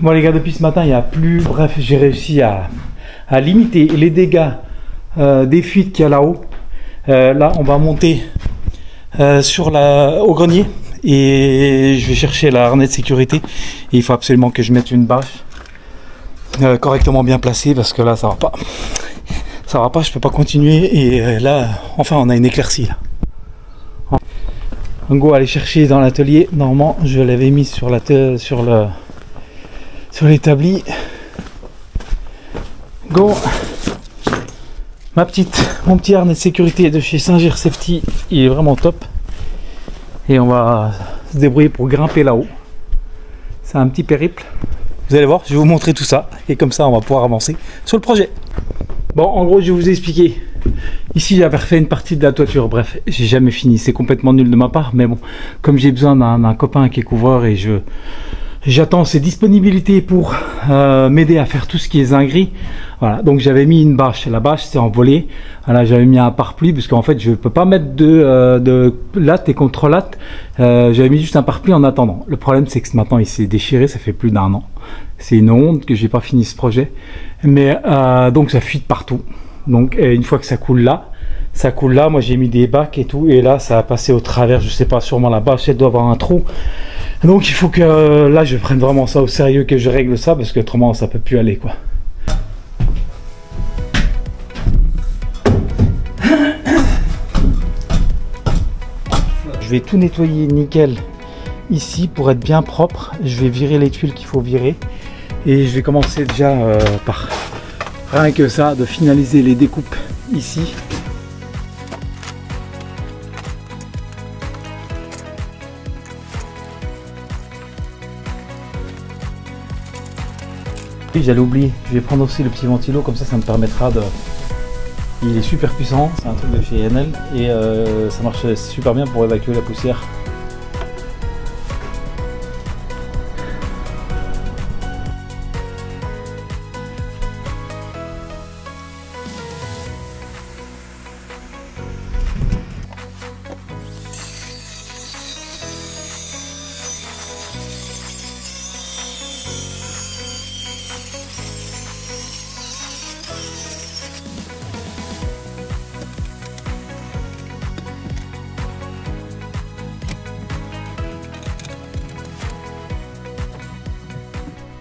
Bon les gars, depuis ce matin, il n'y a plus... Bref, j'ai réussi à limiter les dégâts des fuites qu'il y a là-haut. Là, on va monter au grenier et je vais chercher la harnais de sécurité. Et il faut absolument que je mette une bâche correctement bien placée parce que là, ça va pas. Ça va pas, je peux pas continuer. Et là, enfin, on a une éclaircie là. En gros, aller chercher dans l'atelier. Normalement, je l'avais mis sur l'établi. Go. Mon petit harnais de sécurité de chez Singer Safety, il est vraiment top. Et on va se débrouiller pour grimper là-haut. C'est un petit périple. Vous allez voir, je vais vous montrer tout ça. Et comme ça, on va pouvoir avancer sur le projet. Bon, en gros, je vais vous expliquer. Ici, j'avais refait une partie de la toiture. Bref, j'ai jamais fini. C'est complètement nul de ma part. Mais bon, comme j'ai besoin d'un copain qui est couvreur et j'attends ses disponibilités pour m'aider à faire tout ce qui est zinguerie. Voilà, donc j'avais mis une bâche. La bâche, c'est envolé. Voilà, j'avais mis un pare-pluie parce qu'en fait, je peux pas mettre de latte et contre latte. J'avais mis juste un pare-pluie en attendant. Le problème, c'est que ce matin, il s'est déchiré. Ça fait plus d'1 an. C'est une honte que j'ai pas fini ce projet. Mais donc, ça fuite partout. Donc, une fois que ça coule là. Moi, j'ai mis des bacs et tout. Et là, ça a passé au travers. Je sais pas, sûrement la bâche, elle doit avoir un trou. Donc il faut que là je prenne vraiment ça au sérieux, que je règle ça parce que autrement ça peut plus aller quoi. Je vais tout nettoyer nickel ici pour être bien propre. Je vais virer les tuiles qu'il faut virer et je vais commencer déjà par rien que ça, de finaliser les découpes ici. J'allais oublier, je vais prendre aussi le petit ventilo, comme ça me permettra de... Il est super puissant, c'est un truc de chez Enel et ça marche super bien pour évacuer la poussière.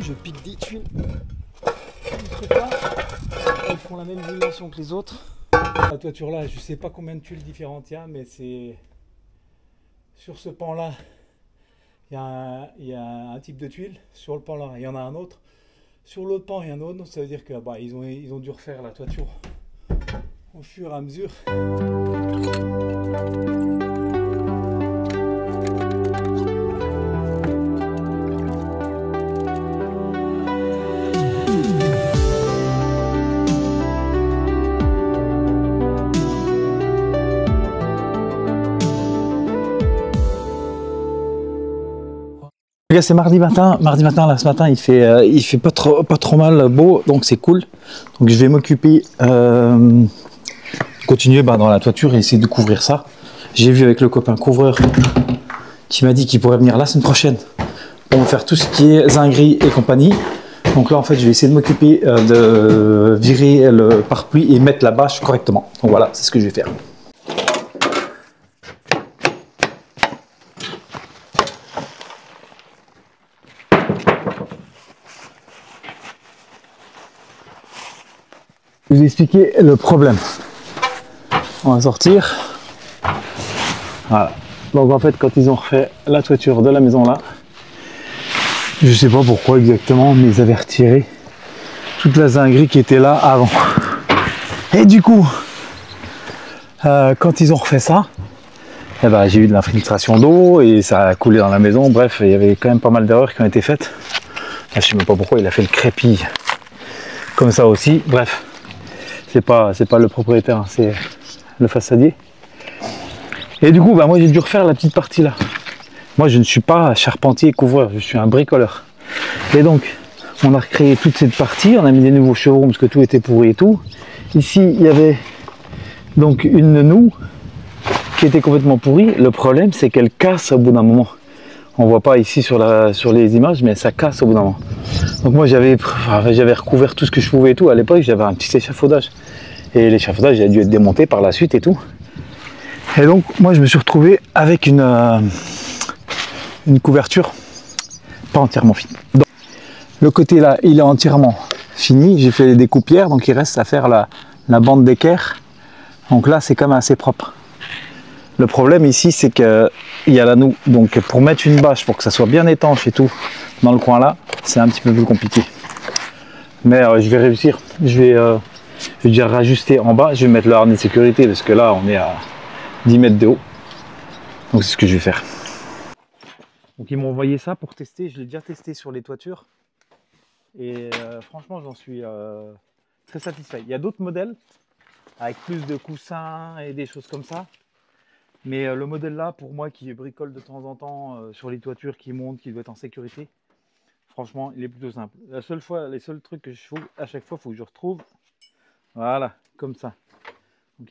Je pique des tuiles. Elles font la même dimension que les autres. La toiture là, je sais pas combien de tuiles différentes il y a, mais c'est sur ce pan là, il y a un type de tuile. Sur le pan là, il y en a un autre. Sur l'autre pan, il y en a un autre. Ça veut dire que ils ont dû refaire la toiture au fur et à mesure. C'est mardi matin. Là, ce matin, il fait pas trop mal, beau, donc c'est cool. Donc je vais m'occuper, continuer dans la toiture et essayer de couvrir ça. J'ai vu avec le copain couvreur qui m'a dit qu'il pourrait venir la semaine prochaine pour faire tout ce qui est zinguerie et compagnie. Donc là, en fait, je vais essayer de m'occuper de virer le pare-pluie et mettre la bâche correctement. Donc voilà, c'est ce que je vais faire. Je vais vous expliquer le problème. On va sortir. Voilà. Donc en fait, quand ils ont refait la toiture de la maison là, je sais pas pourquoi exactement, mais ils avaient retiré toute la zinguerie qui était là avant. Et du coup, quand ils ont refait ça, eh ben, j'ai eu de l'infiltration d'eau et ça a coulé dans la maison. Bref, il y avait quand même pas mal d'erreurs qui ont été faites. Là, je sais même pas pourquoi il a fait le crépi comme ça aussi. Bref. C'est pas le propriétaire, hein, c'est le façadier. Et du coup, moi j'ai dû refaire la petite partie là. Moi je ne suis pas charpentier et couvreur, je suis un bricoleur. Et donc, on a recréé toute cette partie, on a mis des nouveaux chevrons parce que tout était pourri et tout. Ici, il y avait donc une noue qui était complètement pourrie. Le problème, c'est qu'elle casse au bout d'un moment. On voit pas ici sur les images, mais ça casse au bout d'un moment. Donc moi j'avais recouvert tout ce que je pouvais et tout. À l'époque j'avais un petit échafaudage. Et l'échafaudage il a dû être démonté par la suite et tout. Et donc moi je me suis retrouvé avec une couverture pas entièrement finie. Donc, le côté là il est entièrement fini. J'ai fait des coupières, donc il reste à faire la bande d'équerre. Donc là c'est quand même assez propre. Le problème ici c'est qu'il y a la noue. Donc pour mettre une bâche pour que ça soit bien étanche et tout dans le coin là, c'est un petit peu plus compliqué. Mais je vais réussir. Je vais déjà rajuster en bas. Je vais mettre le harnais de sécurité parce que là on est à 10 mètres de haut. Donc c'est ce que je vais faire. Donc ils m'ont envoyé ça pour tester. Je l'ai déjà testé sur les toitures. Et franchement j'en suis très satisfait. Il y a d'autres modèles avec plus de coussins et des choses comme ça. Mais le modèle là, pour moi qui bricole de temps en temps sur les toitures, qui monte, qui doit être en sécurité, franchement, il est plutôt simple. Les seuls trucs que je fais à chaque fois, il faut que je retrouve. Voilà, comme ça. Donc,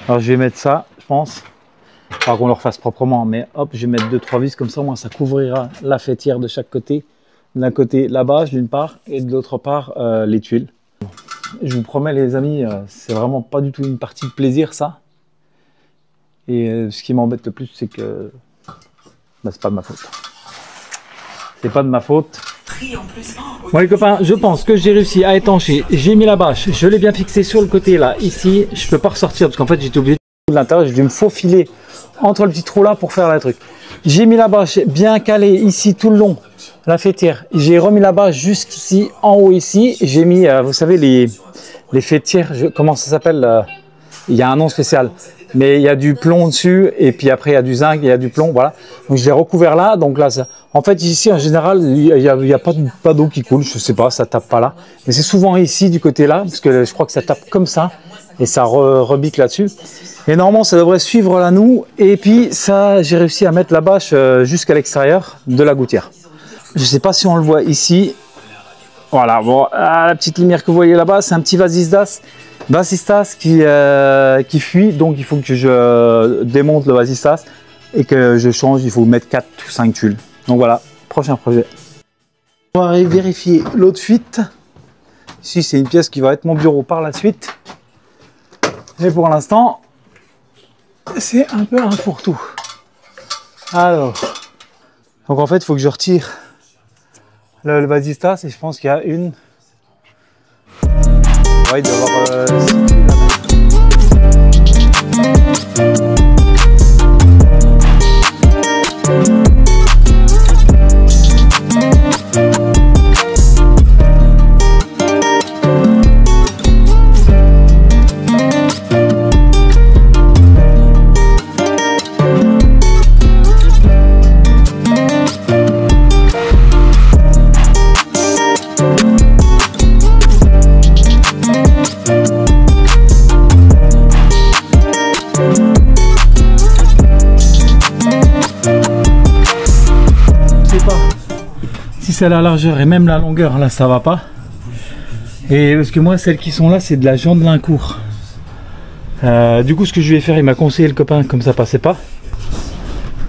alors je vais mettre ça, je pense. Pas qu'on le refasse proprement, mais hop, je vais mettre 2-3 vis comme ça, moi ça couvrira la faîtière de chaque côté. D'un côté la bâche d'une part et de l'autre part les tuiles. Je vous promets les amis, c'est vraiment pas du tout une partie de plaisir ça. Et ce qui m'embête le plus c'est que c'est pas de ma faute. C'est pas de ma faute. Bon les copains, je pense que j'ai réussi à étancher. J'ai mis la bâche, je l'ai bien fixée sur le côté là. Ici, je peux pas ressortir parce qu'en fait j'étais obligé de l'intérieur, j'ai dû me faufiler entre le petit trou là pour faire le truc. J'ai mis la bâche bien calée ici tout le long, la faîtière. J'ai remis la bâche jusqu'ici, en haut ici. J'ai mis, vous savez, les faîtières, comment ça s'appelle? Il y a un nom spécial. Mais il y a du plomb dessus et puis après il y a du zinc, il y a du plomb, voilà. Donc je l'ai recouvert là, donc là, ça... en fait ici en général il y a pas d'eau qui coule, je sais pas, ça tape pas là. Mais c'est souvent ici du côté là, parce que je crois que ça tape comme ça et ça rebique là-dessus. Et normalement ça devrait suivre la noue et puis ça j'ai réussi à mettre la bâche jusqu'à l'extérieur de la gouttière. Je sais pas si on le voit ici. Voilà, bon, la petite lumière que vous voyez là-bas, c'est un petit vasistas qui fuit, donc il faut que je démonte le vasistas et que je change, il faut mettre 4 ou 5 tuiles. Donc voilà, prochain projet. On va vérifier l'eau de fuite. Ici c'est une pièce qui va être mon bureau par la suite. Et pour l'instant, c'est un peu un fourre-tout. Alors, donc en fait il faut que je retire le vasistas et je pense qu'il y a une... Ouais, il doit y avoir 6 tuiles à mettre. C'est la largeur et même la longueur là ça va pas, et parce que moi celles qui sont là c'est de la Gendelin-Court. Du coup ce que je vais faire, il m'a conseillé le copain, comme ça passait pas,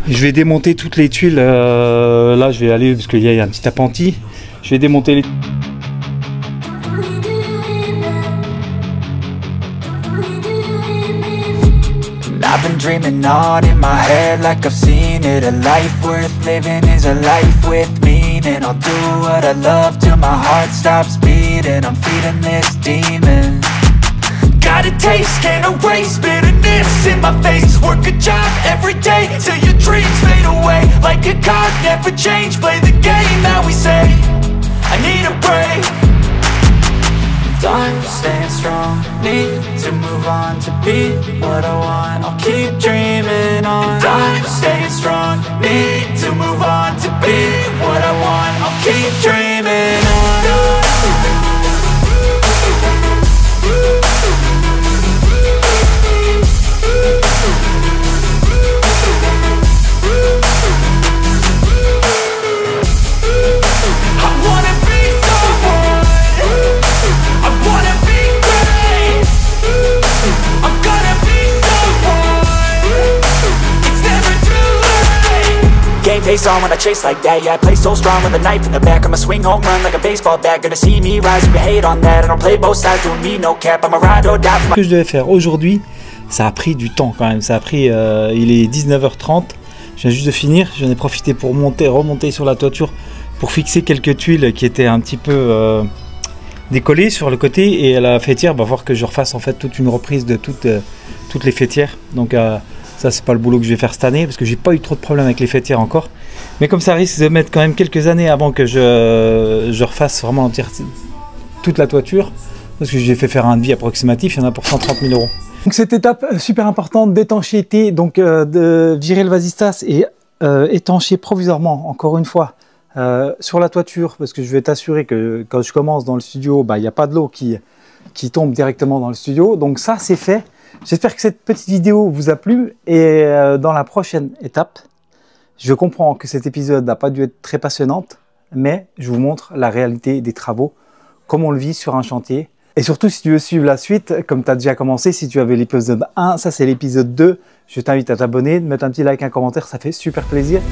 je vais démonter toutes les tuiles. Là je vais aller parce qu'il y a un petit appentis, je vais démonter les... I've been dreaming on in my head like I've seen it. A life worth living is a life with meaning. I'll do what I love till my heart stops beating. I'm feeding this demon. Got a taste, can't erase bitterness in my face. Work a job every day till your dreams fade away. Like a card, never change, play the game that we say. I need a break. I'm staying strong, need to move on to be what I want. I'll keep dreaming on. I'm staying strong, need to move on to be what I want. I'll keep dreaming on. same pace on when I chase like that. Yeah, I play so strong with a knife in the back. I'ma swing home run like a baseball bat. Gonna see me rise if you hate on that. I don't play both sides, doing me no cap. I'm a ride or die for my... Ce que je devais faire aujourd'hui, ça a pris du temps quand même. Ça a pris, il est 19h30. Je viens juste de finir. J'en ai profité pour remonter sur la toiture pour fixer quelques tuiles qui étaient un petit peu décollées sur le côté. Et la fêtière, va voir que je refasse en fait toute une reprise de toutes les fêtières. Donc ça, c'est pas le boulot que je vais faire cette année parce que j'ai pas eu trop de problèmes avec les fêtières encore. Mais comme ça risque de mettre quand même quelques années avant que je refasse vraiment toute la toiture, parce que j'ai fait faire un devis approximatif, il y en a pour 130 000 €. Donc cette étape super importante d'étanchéité, donc de virer le vasistas et étancher provisoirement, encore une fois, sur la toiture, parce que je vais t'assurer que quand je commence dans le studio, il n'y a pas de l'eau qui tombe directement dans le studio. Donc ça, c'est fait. J'espère que cette petite vidéo vous a plu et dans la prochaine étape, je comprends que cet épisode n'a pas dû être très passionnante, mais je vous montre la réalité des travaux, comme on le vit sur un chantier. Et surtout, si tu veux suivre la suite, comme tu as déjà commencé, si tu avais l'épisode 1, ça c'est l'épisode 2, je t'invite à t'abonner, de mettre un petit like, un commentaire, ça fait super plaisir.